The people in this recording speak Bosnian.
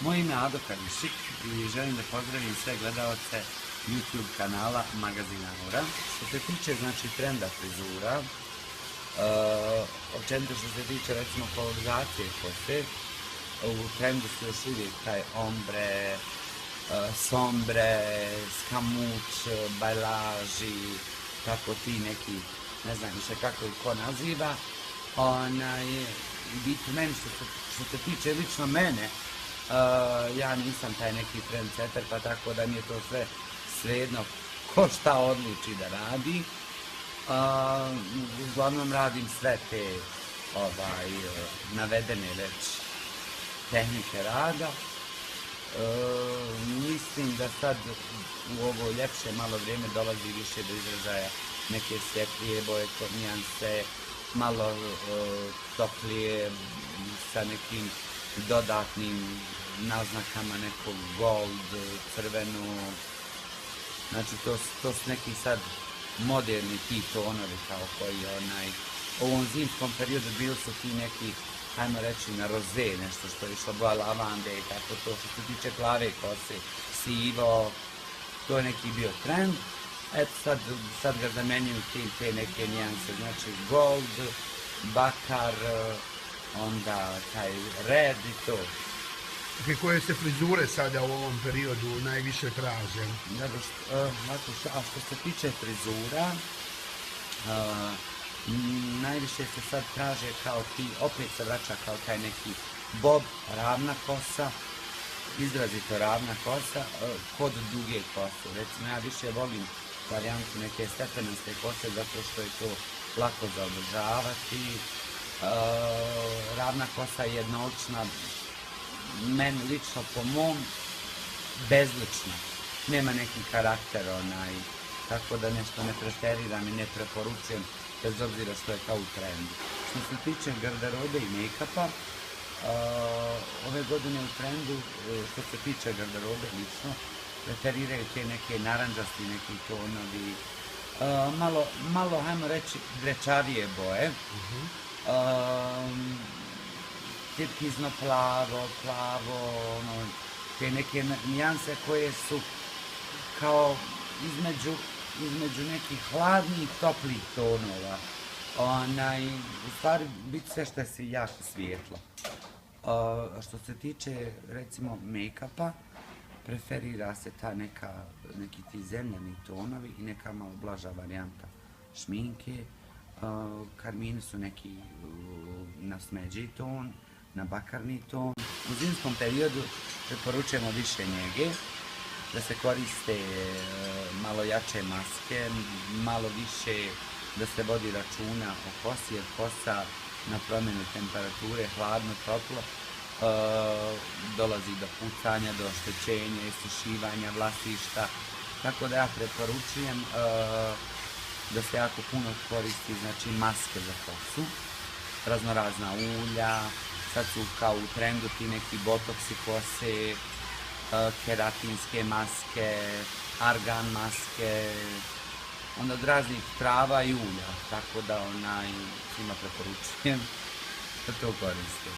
Moje ime je Ado Karišik i želim da pozdravim sve gledalce YouTube kanala Magazin Aura. Što se tiče trenda frizura, općenito što se tiče recimo kolorizacije kose, u trendu su još uvijek taj ombre, sombre, skamuć, bajlaži, tako ti neki, ne znam više kako ih ko naziva. Biti meni što se tiče lično mene, ja nisam taj neki trendsetter, pa tako da mi je to sve svejedno ko šta odluči da radi. Uglavnom radim sve te navedene već tehnike rada. Mislim da sad u ovo ljepše malo vrijeme dolazi više do izražaja neke svjetlije boje, nijanse, malo toplije sa nekim dodatnim naznakama, nekog gold, crvenu. Znači to su neki sad moderni ti tonovi kao koji u ovom zimskom periodu bili su ti neki, ajmo reći, na roze, nešto što je išlo boja lavande i tako to, što se tiče plave kose, sivo, to je neki bio trend. Eto sad ga zamenjuju te neke nijanse, znači gold, bakar, onda taj red i to. Koje se frizure sada u ovom periodu najviše traže? Dobro, a što se tiče frizura, najviše se sad traže kao ti, opet se vraća kao taj neki bob, ravna kosa, izrazito ravna kosa, kod duge kose. Recimo ja više volim varijantu neke stepenaste kose zato što je to lako za održavati. Ravna kosa je jednolična, meni lično po mom, bezlična. Nema neki karakter, tako da nešto ne preteriram i ne preporučujem, bez obzira što je kao u trendu. Što se tiče garderobe i make-upa, ove godine u trendu, što se tiče garderobe lično, preferiraju te neke naranđasti, neki tonovi, malo, hajmo reći, drečavije boje. Tirkizno plavo, te neke nijanse koje su kao između nekih hladnih, toplih tonova. U stvari biti sve što je jako svijetlo. Što se tiče recimo make-upa, preferira se ta neki ti zemljani tonovi i neka malo blaža varijanta šminke. Karmini su neki na smeđi ton, na bakarni ton. U zimskom periodu preporučujemo više njege, da se koriste malo jače maske, malo više da se vodi računa o kosi, jer kosa na promjenu temperature, hladno, toplo, dolazi do pucanja, do oštećenja, isušivanja vlasišta. Tako da ja preporučujem da se jako puno koristi maske za kosu, raznorazna ulja, sad su kao u trendu ti neki botoksi kose, keratinske maske, argan maske, onda od raznih trava i ulja, tako da svima preporučujem da to koriste.